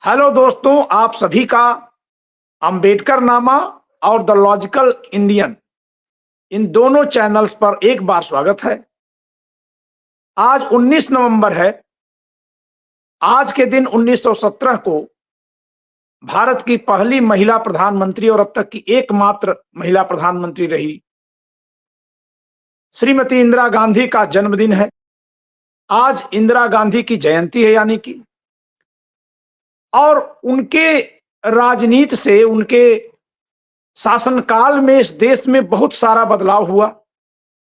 Hello दोस्तों, आप सभी का अंबेडकर नामा और द लॉजिकल इंडियन इन दोनों चैनल्स पर एक बार स्वागत है। आज 19 नवंबर है। आज के दिन 1917 को भारत की पहली महिला प्रधानमंत्री और अब तक की एकमात्र महिला प्रधानमंत्री रही श्रीमती इंदिरा गांधी का जन्मदिन है। आज इंदिरा गांधी की जयंती है यानी कि, और उनके राजनीति से, उनके शासनकाल में इस देश में बहुत सारा बदलाव हुआ।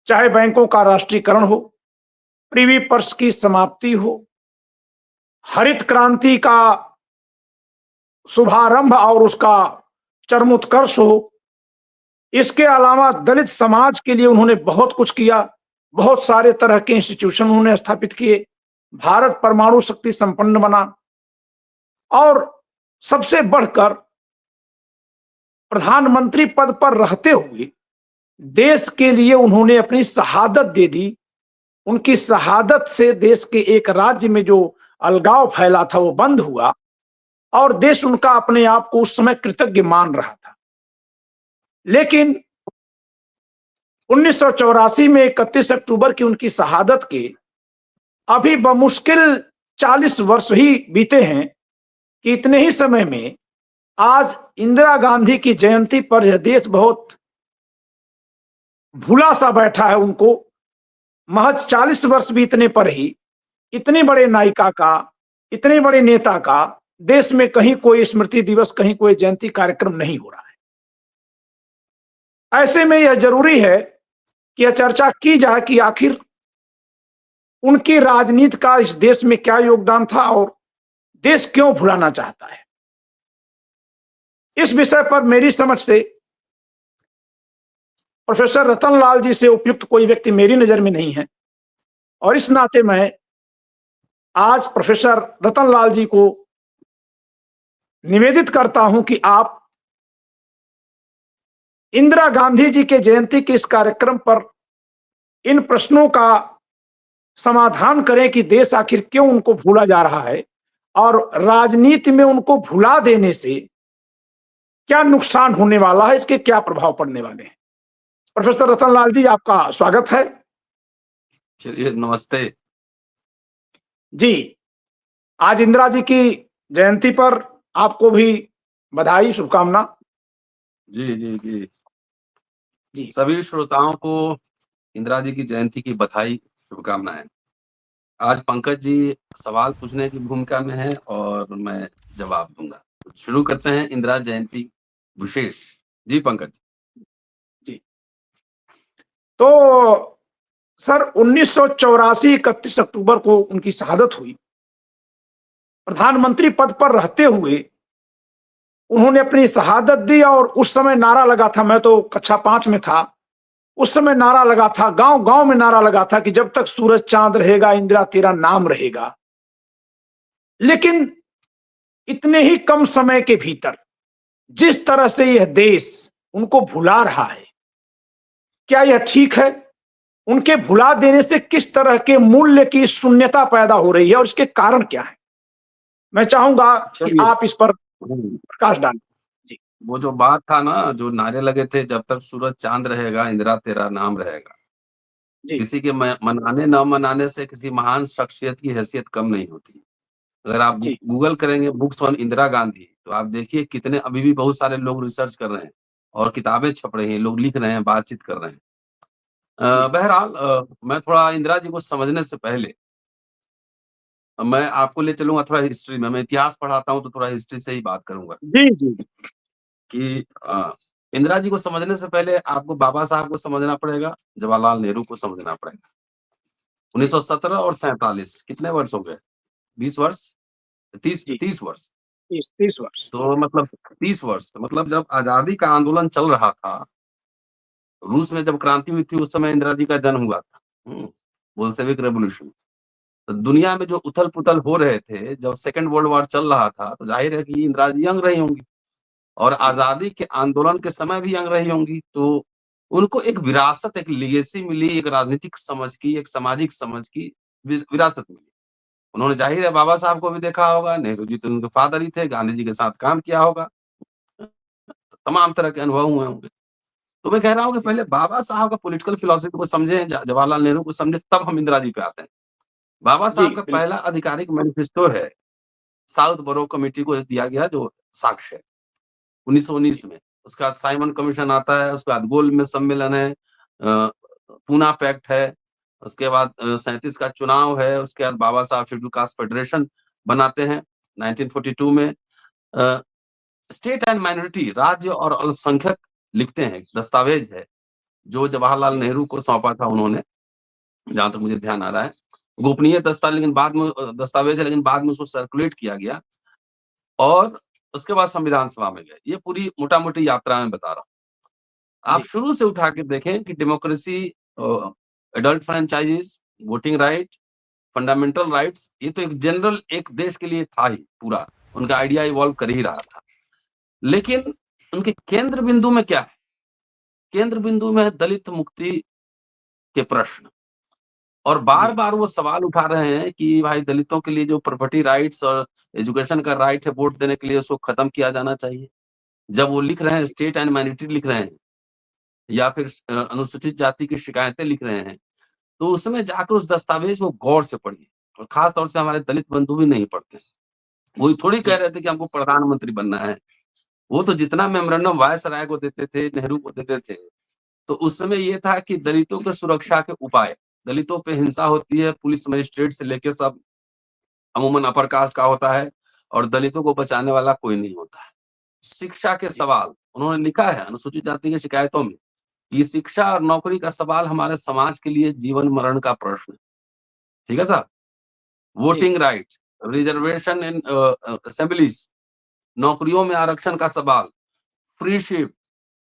चाहे बैंकों का राष्ट्रीयकरण हो, प्रिवी पर्स की समाप्ति हो, हरित क्रांति का शुभारंभ और उसका चरमोत्कर्ष हो। इसके अलावा दलित समाज के लिए उन्होंने बहुत कुछ किया। बहुत सारे तरह के इंस्टीट्यूशन उन्होंने स्थापित किए। भारत परमाणु शक्ति संपन्न बना और सबसे बढ़कर प्रधानमंत्री पद पर रहते हुए देश के लिए उन्होंने अपनी शहादत दे दी। उनकी शहादत से देश के एक राज्य में जो अलगाव फैला था वो बंद हुआ और देश उनका अपने आप को उस समय कृतज्ञ मान रहा था। लेकिन 1984 में 31 अक्टूबर की उनकी शहादत के अभी बमुश्किल 40 वर्ष ही बीते हैं कि इतने ही समय में आज इंदिरा गांधी की जयंती पर यह देश बहुत भूला सा बैठा है। उनको महज 40 वर्ष बीतने पर ही इतने बड़े नायिका का, इतने बड़े नेता का देश में कहीं कोई स्मृति दिवस, कहीं कोई जयंती कार्यक्रम नहीं हो रहा है। ऐसे में यह जरूरी है कि यह चर्चा की जाए कि आखिर उनकी राजनीति का इस देश में क्या योगदान था और देश क्यों भुलाना चाहता है। इस विषय पर मेरी समझ से प्रोफेसर रतनलाल जी से उपयुक्त कोई व्यक्ति मेरी नजर में नहीं है और इस नाते मैं आज प्रोफेसर रतनलाल जी को निवेदित करता हूं कि आप इंदिरा गांधी जी के जयंती के इस कार्यक्रम पर इन प्रश्नों का समाधान करें कि देश आखिर क्यों उनको भूला जा रहा है और राजनीति में उनको भुला देने से क्या नुकसान होने वाला है, इसके क्या प्रभाव पड़ने वाले हैं। प्रोफेसर रतनलाल जी, आपका स्वागत है। चलिए, नमस्ते जी, आज इंदिरा जी की जयंती पर आपको भी बधाई, शुभकामना। जी जी जी जी सभी श्रोताओं को इंदिरा जी की जयंती की बधाई, शुभकामनाएं। आज पंकज जी सवाल पूछने की भूमिका में है और मैं जवाब दूंगा। तो शुरू करते हैं इंदिरा जयंती विशेष। जी पंकज। जी, तो सर 1984 31 अक्टूबर को उनकी शहादत हुई। प्रधानमंत्री पद पर रहते हुए उन्होंने अपनी शहादत दी और उस समय नारा लगा था, मैं तो कक्षा 5 में था, उस समय नारा लगा था, गांव गांव में नारा लगा था कि जब तक सूरज चांद रहेगा इंदिरा तेरा नाम रहेगा। लेकिन इतने ही कम समय के भीतर जिस तरह से यह देश उनको भुला रहा है, क्या यह ठीक है? उनके भुला देने से किस तरह के मूल्य की शून्यता पैदा हो रही है और इसके कारण क्या है? मैं चाहूंगा कि चलिए, आप इस पर प्रकाश डालें। जी वो जो बात था ना, जो नारे लगे थे, जब तक सूरज चांद रहेगा इंदिरा तेरा नाम रहेगा। जी किसी के मनाने न मनाने से किसी महान शख्सियत की हैसियत कम नहीं होती। अगर आप जी गूगल करेंगे बुक्स ऑन इंदिरा गांधी, तो आप देखिए कितने अभी भी बहुत सारे लोग रिसर्च कर रहे हैं और किताबें छप रही हैं, लोग लिख रहे हैं, बातचीत कर रहे हैं। जी बहरहाल, मैं थोड़ा इंदिरा जी को समझने से पहले मैं आपको ले चलूंगा थोड़ा हिस्ट्री में। मैं इतिहास पढ़ाता हूँ तो थोड़ा हिस्ट्री से ही बात करूंगा जी जी कि इंदिरा जी को समझने से पहले आपको बाबा साहब को समझना पड़ेगा, जवाहरलाल नेहरू को समझना पड़ेगा। जी 1917 और 47 कितने वर्ष हो गए? 20 वर्ष, तीस जी 30 वर्ष। 30 वर्ष। तो मतलब 30 वर्ष, तो मतलब जब आजादी का आंदोलन चल रहा था, रूस में जब क्रांति हुई थी, उस समय इंदिरा जी का जन्म हुआ था। Bolshevik revolution. तो दुनिया में जो उथल-पुथल हो रहे थे, जब सेकंड वर्ल्ड वॉर चल रहा था, तो जाहिर है कि इंदिरा जी यंग रही होंगी और जी आजादी के आंदोलन के समय भी यंग रही होंगी। तो उनको एक विरासत, एक लीगेसी मिली, एक राजनीतिक समझ की, एक सामाजिक समझ की विरासत मिली। उन्होंने जाहिर है बाबा साहब को भी देखा होगा, नेहरू जी तो उनके फादर ही थे, गांधी जी के साथ काम किया होगा, तमाम तरह के अनुभव हुए होंगे। तो मैं कह रहा हूँ कि जी, पहले बाबा साहब का पॉलिटिकल फिलॉसफी को समझें, जवाहरलाल नेहरू को समझें, तब हम इंदिरा जी पे आते हैं। बाबा जी, साहब का बिल्कुल। पहला आधिकारिक मैनिफेस्टो है, साउथ बरो कमेटी को दिया गया जो साक्ष्य है, 1919 जी, में। उसके बाद साइमन कमीशन आता है, उसके बाद गोलमेज सम्मेलन है, पूना पैक्ट है, उसके बाद 37 का चुनाव है, उसके बाद बाबा साहब शेड्यूल कास्ट फेडरेशन बनाते हैं 1942 में। स्टेट एंड माइनॉरिटी, राज्य और अल्पसंख्यक लिखते हैं, दस्तावेज है, जो जवाहरलाल जी, नेहरू को सौंपा था उन्होंने, जहाँ तक मुझे ध्यान आ रहा है। गोपनीय दस्तावेज है, लेकिन बाद में उसको सर्कुलेट किया गया और उसके बाद संविधान सभा में गए। ये पूरी मोटा-मोटी यात्रा मैं बता रहा हूँ। आप जी, शुरू से उठा के देखें कि democracy, adult franchise, voting right, fundamental rights, ये तो एक जनरल एक देश के लिए था ही पूरा, उनका आइडिया इवॉल्व कर ही रहा था। लेकिन उनके केंद्र बिंदु में क्या है? केंद्र बिंदु में है दलित मुक्ति के प्रश्न, और जी, बार-बार वो सवाल उठा रहे हैं कि भाई दलितों के लिए जो प्रॉपर्टी राइट्स और एजुकेशन का राइट है वोट देने के लिए, उसको खत्म किया जाना चाहिए। जब वो लिख रहे हैं, जी, स्टेट एंड माइनॉरिटी लिख रहे हैं या फिर अनुसूचित जाति की शिकायतें लिख रहे हैं, तो उसमें जाकर उस दस्तावेज को गौर से पढ़िए, और खास तौर से हमारे दलित बंधु भी नहीं पढ़ते हैं। वो ये थोड़ी कह जी, रहे थे कि हमको प्रधानमंत्री बनना है। वो तो जितना मेमोरेंडम वायसराय को देते थे, नेहरू को देते थे, तो उस समय ये था कि दलितों के सुरक्षा के उपाय, दलितों पे हिंसा होती है, पुलिस मजिस्ट्रेट से लेके सब अमूमन अपर कास्ट का होता है, और दलितों को बचाने वाला कोई नहीं होता है। शिक्षा के जी, सवाल उन्होंने लिखा है अनुसूचित जाति की शिकायतों में, ये शिक्षा और नौकरी का सवाल हमारे समाज के लिए जीवन मरण का प्रश्न है। ठीक है साहब? जी, voting right, reservation in assemblies, नौकरियों में आरक्षण का सवाल, फ्रीशिप,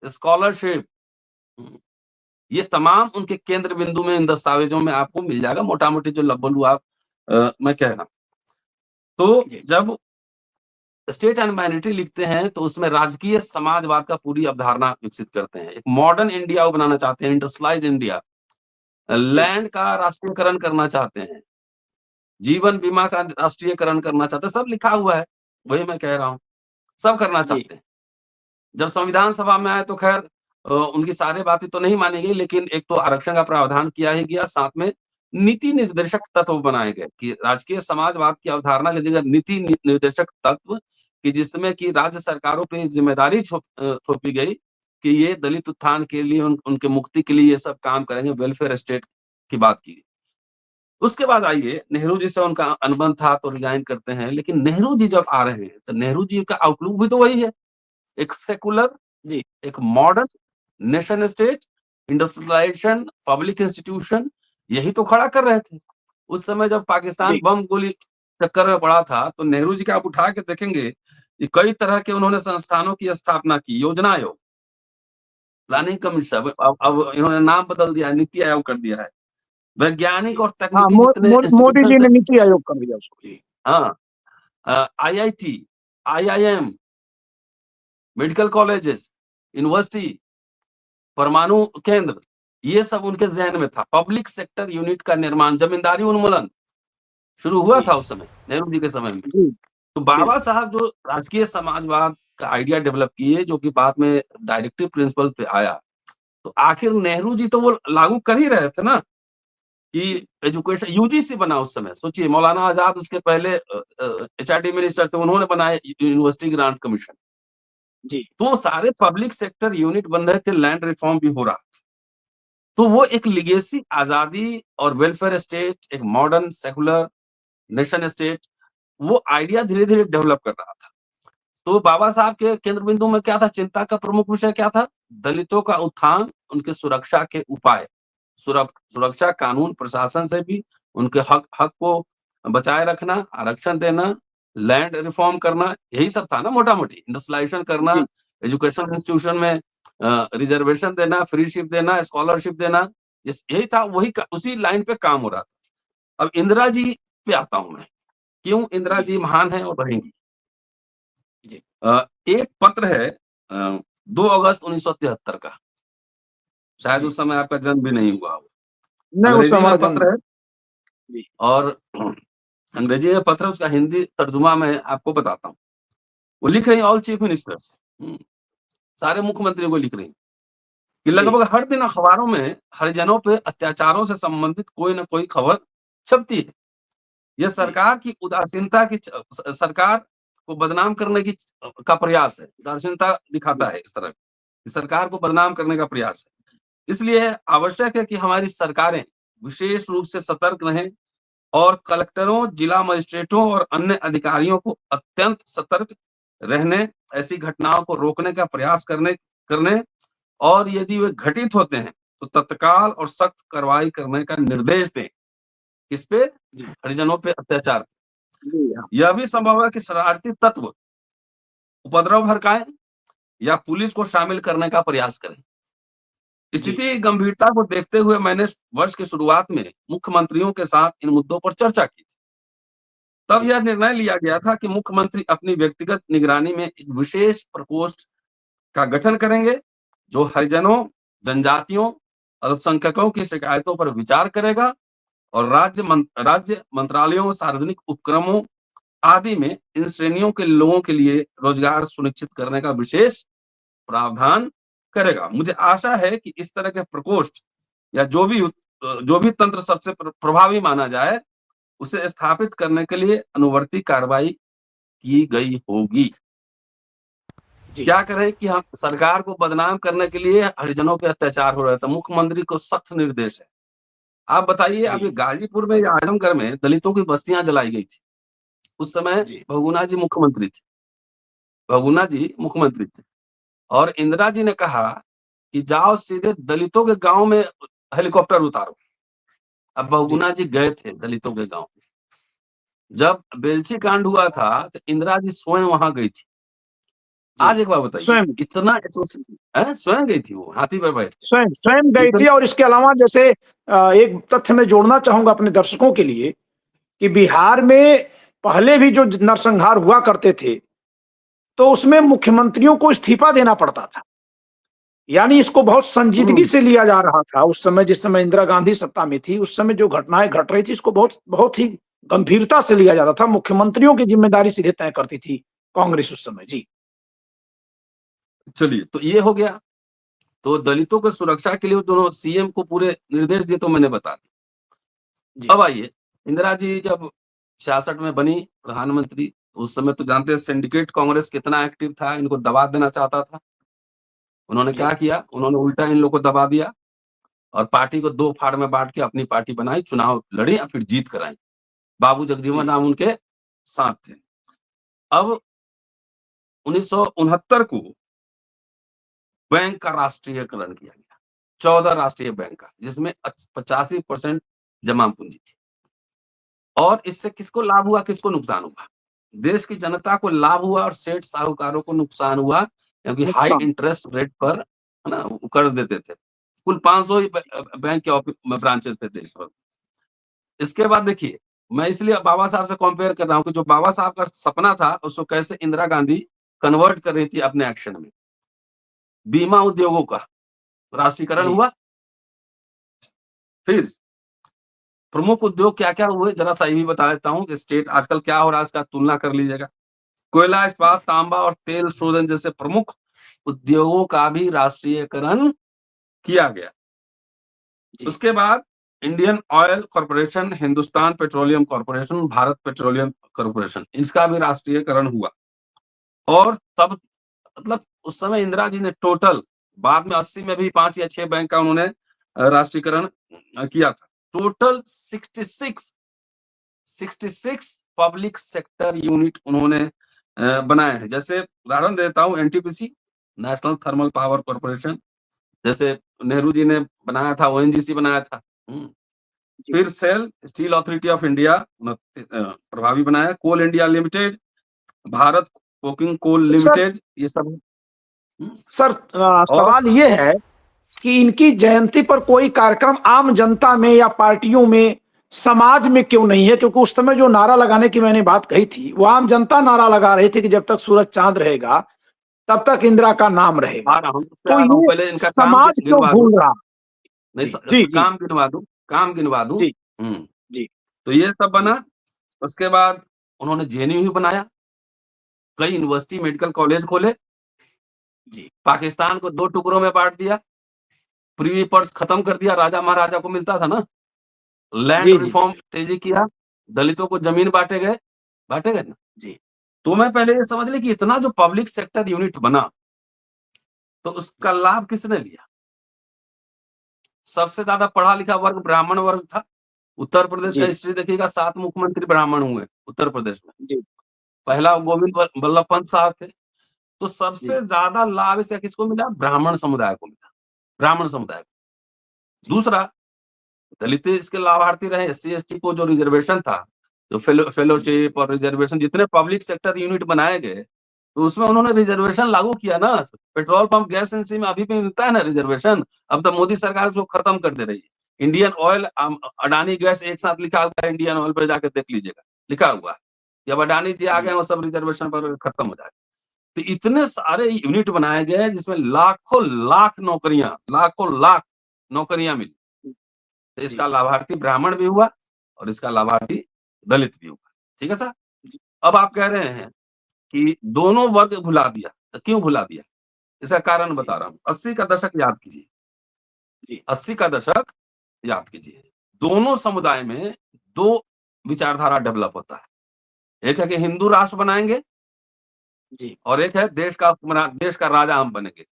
स्कॉलरशिप, ये तमाम उनके केंद्र बिंदु में इन दस्तावेजों में आपको मिल जाएगा, मोटा-मोटी जो लबल आप मैं कह रहा हूँ। तो जी, जब स्टेट एंड माइनॉरिटी लिखते हैं, तो उसमें राजकीय समाजवाद का पूरी अवधारणा विकसित करते हैं। एक मॉडर्न इंडिया वो बनाना चाहते हैं, इंडस्ट्रियलाइज्ड इंडिया। जी, लैंड का राष्ट्रीयकरण करना चाहते हैं, जीवन बीमा का राष्ट्रीयकरण करना चाहते हैं, सब लिखा हुआ है। वही मैं कह रहा हूँ, सब करना जी, चाहते हैं। जब संविधान सभा में आए तो खैर उनकी सारी बातें तो नहीं मानी गई, लेकिन एक तो आरक्षण का प्रावधान किया ही गया, साथ में नीति निर्देशक तत्व बनाए गए कि राजकीय समाजवाद की अवधारणा की जगह नीति निर्देशक तत्व, कि जिसमें कि राज्य सरकारों पे जिम्मेदारी थोपी गई कि ये दलित उत्थान के लिए, उनके मुक्ति के लिए ये सब काम करेंगे, वेलफेयर स्टेट की बात की गई। उसके बाद आइए, नेहरू जी से उनका अनुबंध था तो रिजाइन करते हैं, लेकिन नेहरू जी जब आ रहे हैं तो नेहरू जी का आउटलुक भी तो वही है, एक सेकुलर, जी, एक modern nation state, industrialization, public institution, यही तो खड़ा कर रहे थे। उस समय जब पाकिस्तान जी, बम गोली चक्कर में पड़ा था, तो नेहरू जी का आप उठा के देखेंगे कि कई तरह के उन्होंने संस्थानों की स्थापना की, योजना आयोग, प्लानिंग कमीशन, अब इन्होंने नाम बदल दिया है, नीति आयोग कर दिया है। वैज्ञानिक जी। और हाँ, तकनीकी जितने मोदी इंस्टीट्यूशंस जी हैं, ने नीति आयोग कर दिया उसको। जी, हाँ, IIT, IIM, medical colleges, university, परमाणु केंद्र, ये सब उनके ज़हन में था। पब्लिक सेक्टर यूनिट का निर्माण, ज़मींदारी उन्मूलन शुरू हुआ जी, था उस समय, नेहरू जी के समय में। जी, तो बाबा बिल्कुल। साहब जो राजकीय समाजवाद का आइडिया डेवलप किए, जो कि बाद में डायरेक्टिव प्रिंसिपल पे आया, तो आखिर नेहरू जी तो वो लागू कर ही रहे थे ना, कि जी, एजुकेशन यूजीसी बना उस समय। सोचिए, मौलाना आज़ाद उसके पहले एचआरडी मिनिस्टर थे, उन्होंने बनाया यूनिवर्सिटी ग्रांट कमीशन। जी, तो सारे पब्लिक सेक्टर यूनिट बन रहे थे, लैंड रिफॉर्म भी हो रहा। तो वो एक लीगेसी आज़ादी और वेलफेयर स्टेट, एक मॉडर्न सेकुलर नेशन स्टेट, वो आइडिया धीरे-धीरे डेवलप कर रहा था। तो बाबा साहब के केंद्र बिंदु में क्या था? चिंता का प्रमुख विषय क्या था? दलितों का उत्थान, उनके सुरक्षा के उपाय। सुरक्षा कानून प्रशासन से भी, उनके हक हक को बचाए रखना, आरक्षण देना, लैंड रिफॉर्म करना, यही सब था ना मोटा-मोटी। इंडस्ट्रियलाइजेशन करना, जी, एजुकेशन इंस्टीट्यूशन में रिजर्वेशन देना, फ्रीशिप देना, स्कॉलरशिप देना, यही था, वही उसी लाइन पे काम हो रहा था। अब इंदिरा जी पे आता हूँ मैं। क्यों इंदिरा जी, जी महान हैं और रहेंगी? जी। एक पत्र है 2 अगस्त 1973 का, शायद जी। उस समय आपका जन्म भी नहीं हुआ हो। नहीं, उस समय अंग्रेजी में हमारा जन्म पत्र है जी, और अंग्रेजी में पत्र है, उसका हिंदी तर्जुमा मैं आपको बताता हूँ। वो लिख रही हैं ऑल चीफ मिनिस्टर्स, सारे मुख्यमंत्रियों को लिख रही हैं कि जी, लगभग हर दिन अखबारों में हरिजनों पे अत्याचारों से संबंधित कोई न कोई खबर छपती है। यह जी, सरकार की उदासीनता की सरकार को बदनाम करने की का प्रयास है। उदासीनता दिखाता जी, है इस तरह की, सरकार को बदनाम करने का प्रयास है। इसलिए आवश्यक है कि हमारी सरकारें विशेष रूप से सतर्क रहें और कलेक्टरों, जिला मजिस्ट्रेटों और अन्य अधिकारियों को अत्यंत सतर्क रहने, ऐसी घटनाओं को रोकने का प्रयास करने करने और यदि वे घटित होते हैं, तो तत्काल और सख्त कार्रवाई करने का निर्देश दें। किस पे? जी, हरिजनों पे अत्याचार। जी, हाँ, यह भी संभव है कि शरारती तत्व उपद्रव भड़काएं या पुलिस को शामिल करने का प्रयास करें। जी, स्थिति की गंभीरता को देखते हुए मैंने वर्ष की शुरुआत में मुख्यमंत्रियों के साथ इन मुद्दों पर चर्चा की थी। तब जी, यह निर्णय लिया गया था कि मुख्यमंत्री अपनी व्यक्तिगत निगरानी में एक विशेष प्रकोष्ठ का गठन करेंगे, जो हरिजनों, जनजातियों, अल्पसंख्यकों की शिकायतों पर विचार करेगा और राज्य मंत्रालयों, सार्वजनिक उपक्रमों आदि में इन श्रेणियों के लोगों के लिए रोजगार सुनिश्चित करने का विशेष प्रावधान करेगा। मुझे आशा है कि इस तरह के प्रकोष्ठ या जो भी तंत्र सबसे प्रभावी माना जाए, उसे स्थापित करने के लिए अनुवर्ती कार्रवाई की गई होगी। जी, क्या करें कि हम सरकार को बदनाम करने के लिए हरिजनों पे अत्याचार हो रहा था, मुख्यमंत्री को सख्त निर्देश है। आप बताइए, जी, अभी गाजीपुर में या आजमगढ़ में दलितों की बस्तियां जलाई गई थी। उस समय जी, बहुगुणा जी मुख्यमंत्री थे। बहुगुणा जी मुख्यमंत्री थे और इंदिरा जी ने कहा कि जाओ सीधे दलितों के गांव में हेलीकॉप्टर उतारो। अब जी, बहुगुणा जी गए थे दलितों के गांव में। जब बेलछी कांड हुआ था तो इंदिरा जी स्वयं वहां गई थी। जी। आज एक बात बताइए, स्वयं इतना एट्रोसिटी है, स्वयं गई थी वो हाथी पर बैठ के। स्वयं स्वयं गई थी इतना और इसके अलावा जैसे एक तथ्य मैं जोड़ना चाहूँगा अपने दर्शकों के लिए कि बिहार में पहले भी जो नरसंहार हुआ करते थे, तो उसमें मुख्यमंत्रियों को इस्तीफा देना पड़ता था। यानी इसको बहुत संजीदगी हुँ, से लिया जा रहा था उस समय जिस समय इंदिरा गांधी सत्ता में थी, उस समय जो घटनाएँ घट रही थी इसको बहुत बहुत ही गंभीरता से लिया जाता था। मुख्यमंत्रियों की ज़िम्मेदारी सीधे तय करती थी कांग्रेस उस समय। जी, चलिए तो ये हो गया। तो दलितों की सुरक्षा के लिए दोनों सीएम को पूरे निर्देश दिए तो मैंने बता दिया। जी, अब आइए, इंदिरा जी जब 66 में बनी प्रधानमंत्री, उस समय तो जानते हैं सिंडिकेट कांग्रेस कितना एक्टिव था, इनको दबा देना चाहता था। उन्होंने क्या जी, किया, उन्होंने उल्टा इन लोगों को दबा दिया और पार्टी को 2 फाड़ में बाँट के अपनी पार्टी बनाई, चुनाव लड़ी और फिर जीत कर आई। बाबू जगजीवन जी, राम उनके साथ थे। अब 1969 को बैंक का राष्ट्रीयकरण किया गया। 14 राष्ट्रीय बैंक का, जिसमें 85% जमा पूंजी थी। और इससे किसको लाभ हुआ, किसको नुकसान हुआ? देश की जनता को लाभ हुआ और सेठ साहूकारों को नुकसान हुआ, क्योंकि हाई नुकसान। इंटरेस्ट रेट पर है ना वो कर्ज देते थे। कुल 500 ही बैंक के ब्रांचेस थे देश भर। इसके बाद देखिए, मैं इसलिए बाबा साहब से कंपेयर कर रहा हूँ कि जो बाबा साहब का सपना था, उसको कैसे इंदिरा गांधी कन्वर्ट कर रही थी अपने एक्शन में। बीमा उद्योगों का राष्ट्रीयकरण जी, हुआ। फिर प्रमुख उद्योग क्या-क्या हुए, ज़रा-सा ये भी बता देता हूँ कि स्टेट आजकल क्या हो रहा है, इसका तुलना कर लीजिएगा। कोयला, इस्पात, जी, तांबा और तेल शोधन जैसे प्रमुख उद्योगों का भी राष्ट्रीयकरण किया गया। जी। उसके बाद Indian oil corporation, Hindustan petroleum corporation, Bharat petroleum corporation, इसका भी राष्ट्रीयकरण हुआ। और तब मतलब उस समय इंदिरा जी ने टोटल, बाद में 80 में भी 5 या 6 बैंक का उन्होंने राष्ट्रीयकरण किया था। टोटल 66 पब्लिक सेक्टर यूनिट उन्होंने बनाए हैं। जैसे उदाहरण देता हूँ, NTPC, national thermal power corporation, जैसे नेहरू जी ने बनाया था, ओएनजीसी बनाया था। जी। फिर SAIL, steel authority of India प्रभावी बनाया, Coal India Limited, Bharat coking coal सर लिमिटेड, ये सब। हुँ, सर और सवाल ये है कि इनकी जयंती पर कोई कार्यक्रम आम जनता में या पार्टियों में, समाज में क्यों नहीं है? क्योंकि उस समय जो नारा लगाने की मैंने बात कही थी, वो आम जनता नारा लगा रही थी कि जब तक सूरज चाँद रहेगा, तब तक इंदिरा का नाम रहेगा। आ रहा हूँ, उसपे तो आ रहा हूँ, ये पहले इनका काम समाज क्यों गिनवा दूँ। भूल रहा? नहीं, जी, जी, जी, काम गिनवा दूँ, काम गिनवा दूँ। जी, हुँ, जी, तो ये सब जी, बना। उसके बाद उन्होंने जेएनयू ही बनाया, कई यूनिवर्सिटी, मेडिकल कॉलेज खोले, जी, पाकिस्तान को 2 टुकड़ों में बाँट दिया, प्रिवी पर्स खत्म कर दिया, राजा-महाराजा को मिलता था ना, लैंड जी, जी, रिफॉर्म जी, तेजी किया, दलितों को ज़मीन बाँटे गए ना। जी, तो मैं पहले ये समझ लें कि इतना जो पब्लिक सेक्टर यूनिट बना, तो उसका लाभ किसने लिया? सबसे ज़्यादा पढ़ा-लिखा वर्ग ब्राह्मण वर्ग था। उत्तर प्रदेश का जी, हिस्ट्री देखिएगा, 7 मुख्यमंत्री ब्राह्मण हुए उत्तर प्रदेश में। जी, पहला गोविंद बल्लभ पंत साहब थे। तो सबसे जी, ज़्यादा लाभ इसका किसको मिला? ब्राह्मण समुदाय को मिला, ब्राह्मण समुदाय को। जी, दूसरा, दलित इसके लाभार्थी रहे, एससी-एसटी को जो रिज़र्वेशन था, जो फेलोशिप और रिज़र्वेशन जितने पब्लिक सेक्टर यूनिट बनाए गए, तो उसमें उन्होंने रिज़र्वेशन लागू किया ना। पेट्रोल पंप, गैस एजेंसी में अभी भी मिलता है ना रिज़र्वेशन, अब तो मोदी सरकार उसको खत्म कर दे रही है। इंडियन ऑयल, अडानी गैस एक साथ लिखा हुआ है, इंडियन ऑयल पे जाके देख लीजिएगा, लिखा हुआ है। जब अडानी जी आ गए, जी, वो सब रिज़र्वेशन पर खत्म हो जाएगा। तो इतने सारे यूनिट बनाए गए जिसमें लाखों लाख नौकरियां, लाखों लाख नौकरियां मिली। तो जी, इसका लाभार्थी ब्राह्मण भी हुआ और इसका लाभार्थी दलित भी हुआ। ठीक है सर। जी, अब आप कह रहे हैं कि दोनों वर्ग भुला दिया, तो क्यों भुला दिया? इसका कारण जी, बता रहा हूं। 80 का दशक याद कीजिए, जी, 80 का दशक याद कीजिए। दोनों समुदाय में दो विचारधारा डेवलप होता है। एक है कि हिंदू राष्ट्र बनाएंगे, जी, और एक है देश का राजा हम बनेंगे।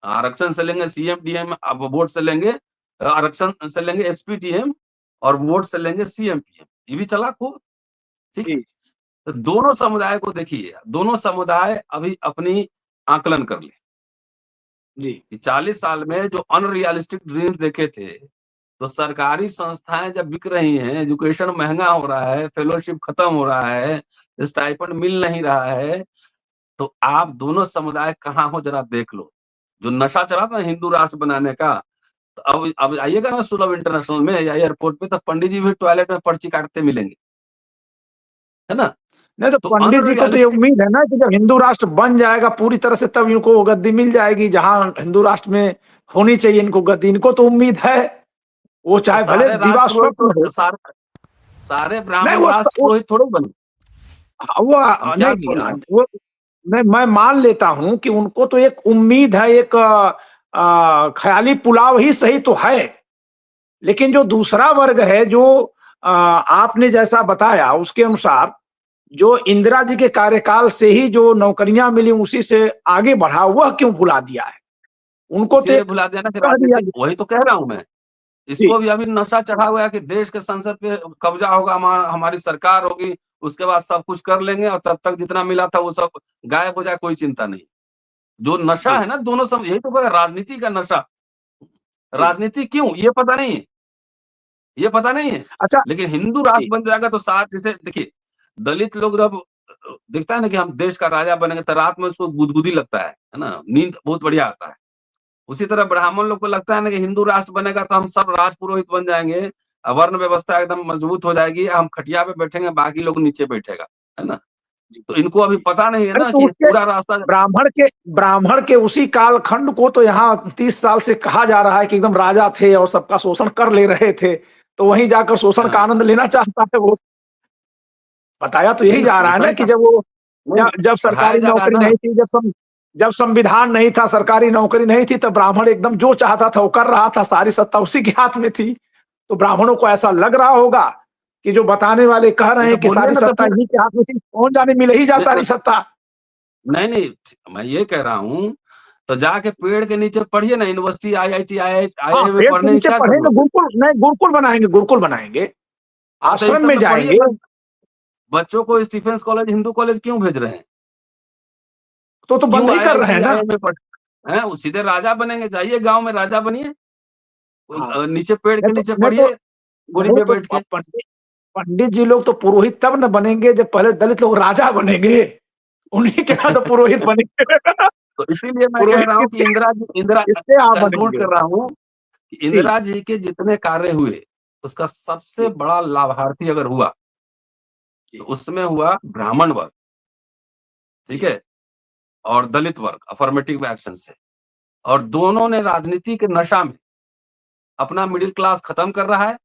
आरक्षण से लेंगे सीएम डीएम, अब वोट से लेंगे, आरक्षण से लेंगे एसपी टीएम, और वोट से लेंगे सीएम पीएम। ये भी चला खूब। ठीक है। जी, तो दोनों समुदाय को देखिए, दोनों समुदाय अभी अपनी आकलन कर ले जी, कि 40 साल में जो अनरियलिस्टिक ड्रीम्स देखे थे, तो सरकारी संस्थाएं जब बिक रही हैं, एजुकेशन महंगा हो रहा है, फेलोशिप खत्म हो रहा है, स्टाइपेंड मिल नहीं रहा है, तो आप दोनों समुदाय कहाँ हो जरा देख लो। जो नशा चला था ना हिंदू राष्ट्र बनाने का, तो अब आइएगा ना सुलभ इंटरनेशनल में या एयरपोर्ट पे, तो पंडित जी भी टॉयलेट में पर्ची काटते मिलेंगे, है ना? नहीं तो तो पंडित जी को तो ये अनरियलिस्टिक, उम्मीद है ना कि जब हिंदू राष्ट्र बन जाएगा पूरी तरह से तब इनको गद्दी मिल जाएगी जहां हिंदू राष्ट्र में होनी चाहिए इनको गद्दी। इनको तो उम्मीद है, वो तो चाहे भले सारे दिवा राजपुरोहित स्वप्न हो। तो सारे नहीं ब्राह्मण राजपुरोहित थोड़े बने। हम वो क्या नहीं बोल रहे हैं? वो नहीं, मैं मान लेता हूँ कि उनको तो एक उम्मीद है, एक ख़याली पुलाव ही सही तो है। लेकिन जो दूसरा वर्ग है जो आपने जैसा बताया उसके अनुसार जो इंदिरा जी के कार्यकाल से ही जो नौकरियाँ मिली उसी से आगे बढ़ा, वह क्यों भुला दिया है? उनको तो इसीलिए एक भुला दिया ना कि कह दिया राजनीतिक, वही तो कह रहा हूँ मैं। जी, इसको भी अभी नशा चढ़ा हुआ है कि देश के संसद पे कब्जा होगा, हमारी सरकार होगी, उसके बाद सब कुछ कर लेंगे, और तब तक जितना मिला था वो सब गायब हो जाए, कोई चिंता नहीं। जो नशा जी, है ना, दोनों सब यही तो कह रहा है, राजनीति का नशा। जी। राजनीति क्यों? ये पता नहीं है, ये पता नहीं है। अच्छा लेकिन हिंदू जी, राष्ट्र बन जाएगा तो साथ, जैसे देखिए, दलित लोग जब दिखता है ना कि हम देश का राजा बनेंगे, तो रात में उसको गुदगुदी लगता है ना? नींद बहुत बढ़िया आता है। उसी तरह ब्राह्मण लोग को लगता है ना कि हिंदू राष्ट्र बनेगा तो हम सब राजपुरोहित बन जाएँगे, वर्ण व्यवस्था एकदम मजबूत हो जाएगी, हम खटिया पे बैठेंगे, बाकी लोग नीचे बैठेगा, है ना? जी, तो इनको अभी जी। पता नहीं है अरे ना तो कि उसके पूरा रास्ता। ब्राह्मण के उसी कालखंड को तो यहाँ 30 साल से कहा जा रहा है कि एकदम राजा थे और सबका शोषण कर ले रहे थे। तो वहीं जाकर शोषण का हाँ, आनंद लेना चाहता है वो। बताया तो नहीं, यही नहीं, जा रहा है ना शोषण कि का जब वो नहीं जब पढ़ाया सरकारी जा रहा है नौकरी ना। नहीं थी, जब संविधान नहीं था, सरकारी नौकरी नहीं थी, तब ब्राह्मण एकदम जो चाहता था वो कर रहा था, सारी सत्ता उसी के हाथ में थी। तो ब्राह्मणों को ऐसा लग रहा होगा कि जो बताने वाले कह रहे तो हैं कि बोलिए सारी ना, तो सत्ता फिर इन्हीं के हाथ में थी, कौन जाने मिल ही जा नहीं, सारी सत्ता। नहीं, नहीं, मैं ये कह रहा हूँ, तो जाके पेड़ के नीचे पढ़िए ना, यूनिवर्सिटी, आईआईटी, हाँ, आईआईएम में पेड़ के पढ़ने की नीचे क्या पढ़ेंगे, ज़रूरत है? गुरुकुल नहीं, गुरुकुल बनाएँगे, हाँ, तो इस आश्रम सब में में पढ़िए जाएँगे, ना। बच्चों को स्टीफेंस कॉलेज, हिंदू कॉलेज क्यों भेज रहे हैं? तो बंद क्यों ही कर रहे आईआईटी, हैं ना। आईआईएम में पढ़ हैं? वो सीधे राजा बनेंगे, जाइए गाँव में राजा बनिए। हाँ, नीचे पेड़ के नीचे नहीं तो पढ़िए, बोरी नहीं पे तो बैठ के। पंडित जी लोग तो पुरोहित तब न बनेंगे जब पहले दलित लोग राजा बनेंगे, उन्हीं के यहाँ तो पुरोहित बनेंगे। तो इसीलिए मैं कह पुरोहित रहा हूँ कि इंदिरा, किसके यहाँ कंक्लूड बनेंगे? कर रहा हूँ कि जी, इंदिरा जी के जितने कार्य हुए, उसका सबसे जी, बड़ा लाभार्थी अगर हुआ, तो जी, उसमें हुआ ब्राह्मण वर्ग, ठीक जी, है? और दलित वर्ग अफर्मेटिव एक्शन से। और दोनों ने राजनीति के नशा में अपना मिडिल क्लास खत्म कर रहा है,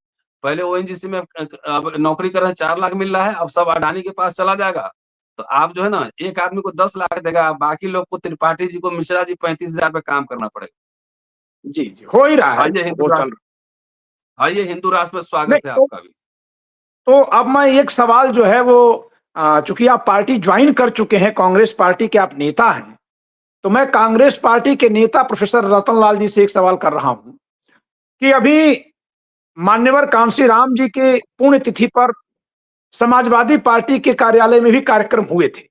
पहले ओएनजीसी में अब नौकरी कर रहे हैं 4 लाख मिल रहा है, अब सब अडानी के पास चला जाएगा। तो आप जो है ना, एक आदमी को 10 लाख देगा, बाकी लोग को त्रिपाठी जी को, मिश्रा जी 35,000 पे काम करना पड़ेगा। जी, जी, हो ही रहा है, आइए हिंदू वो चल राष्ट्र आइए हिंदू राष्ट्र में नहीं स्वागत है तो आपका भी। अब मैं एक सवाल जो है वो चूँकि आप पार्टी जॉइन कर चुके हैं, कांग्रेस पार्टी के आप नेता हैं, तो मैं कांग्रेस पार्टी के नेता प्रोफेसर रतनलाल जी से एक सवाल कर रहा हूँ कि अभी मान्यवर कांशीराम जी के पुण्यतिथि पर समाजवादी पार्टी के कार्यालय में भी कार्यक्रम हुए थे।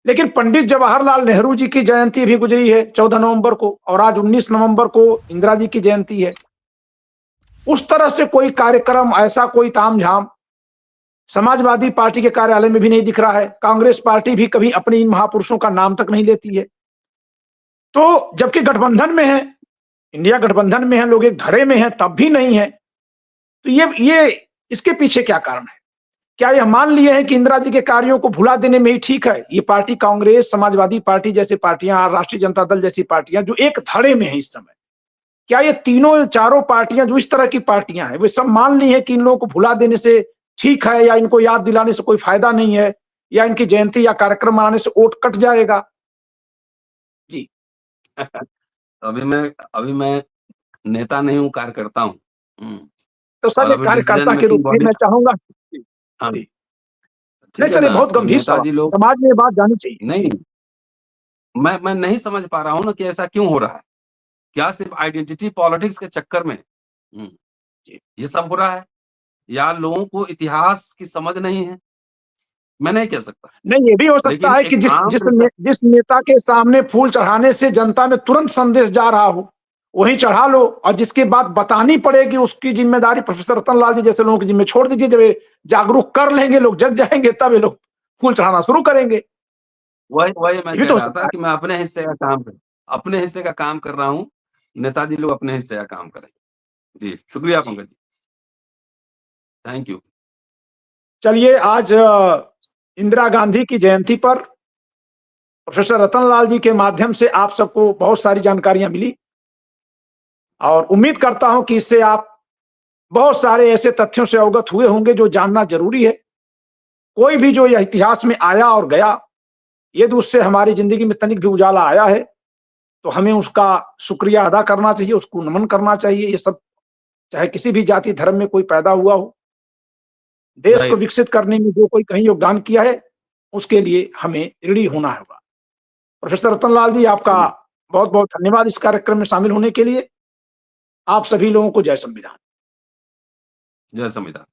लेकिन पंडित जवाहरलाल नेहरू जी की जयंती भी गुजरी है 14 नवंबर को और आज 19 नवंबर को इंदिरा जी की जयंती है। उस तरह से कोई कार्यक्रम, ऐसा कोई तामझाम समाजवादी पार्टी के कार्यालय में भी नहीं दिख रहा है। कांग्रेस पार्टी भी कभी अपने इन महापुरुषों का नाम तक नहीं लेती है। तो जबकि गठबंधन में है, इंडिया गठबंधन में है, लोग एक धड़े में हैं, तब भी नहीं है। तो ये इसके पीछे क्या कारण है? क्या यह मान लिए हैं कि इंदिरा जी के कार्यों को भुला देने में ही ठीक है? ये पार्टी कांग्रेस, समाजवादी पार्टी जैसी पार्टियां, राष्ट्रीय जनता दल जैसी पार्टियां जो एक धड़े में है इस समय, क्या ये तीनों चारों पार्टियां जो इस तरह की पार्टियां हैं, वे सब मान ली है कि इन लोगों को भुला देने से ठीक है, या इनको याद दिलाने से कोई फायदा नहीं है, या इनकी जयंती या कार्यक्रम मनाने से वोट कट जाएगा? जी। अभी मैं नेता नहीं हूँ, कार्यकर्ता हूँ। तो और सर, एक अभी डिसीजन कार्यकर्ता के रूप मेकिंग में बॉडी। मैं चाहूंगा। जी। हाँ, जी। नहीं ठीक है सर, ये ना, बहुत तो गंभीर सवाल नेताजी है, लोग, समाज में ये बात जानी चाहिए। नहीं, जी। मैं नहीं समझ पा रहा हूँ ना कि ऐसा क्यों हो रहा है? क्या सिर्फ आइडेंटिटी पॉलिटिक्स के चक्कर में जी। ये सब हो रहा है? या लोगों को इतिहास की समझ नहीं है? मैं नहीं कह सकता। नहीं, ये भी हो सकता लेकिन है कि एक आम प्रिंसिपल, जिस नेता के सामने फूल चढ़ाने से जनता में तुरंत संदेश जा रहा हो, वहीं चढ़ा लो, और जिसके बाद बतानी पड़ेगी उसकी जिम्मेदारी प्रोफेसर रतनलाल जी जैसे लोगों की जिम्मे छोड़ दीजिए। जब ये जागरूक कर लेंगे, लोग जग जाएंगे, तब ये लोग फूल चढ़ाना शुरू करेंगे। वही वही मैं ये भी कह तो हो रहा था सकता कि मैं अपने हिस्से का काम कर रहा हूँ। नेताजी लोग अपने हिस्से का काम करें। जी, है। शुक्रिया जी। पंकज जी। Thank you. चलिए, आज इंदिरा गांधी की जयंती पर प्रोफेसर रतनलाल जी के माध्यम से आप सबको बहुत सारी जानकारियां मिली, और उम्मीद करता हूं कि इससे आप बहुत सारे ऐसे तथ्यों से अवगत हुए होंगे जो जानना जरूरी है। कोई भी जो यह इतिहास में आया और गया, यदि उससे हमारी जिंदगी में तनिक भी उजाला आया है, तो हमें उसका शुक्रिया अदा करना चाहिए, उसको नमन करना चाहिए। ये सब चाहे किसी भी जाति धर्म में कोई पैदा हुआ हो, देश को राइट। विकसित करने में जो कोई कहीं योगदान किया है, उसके लिए हमें ऋणी होना होगा। प्रोफेसर रतनलाल जी, आपका बहुत बहुत धन्यवाद इस कार्यक्रम में शामिल होने के लिए। आप सभी लोगों को जय संविधान। जय संविधान।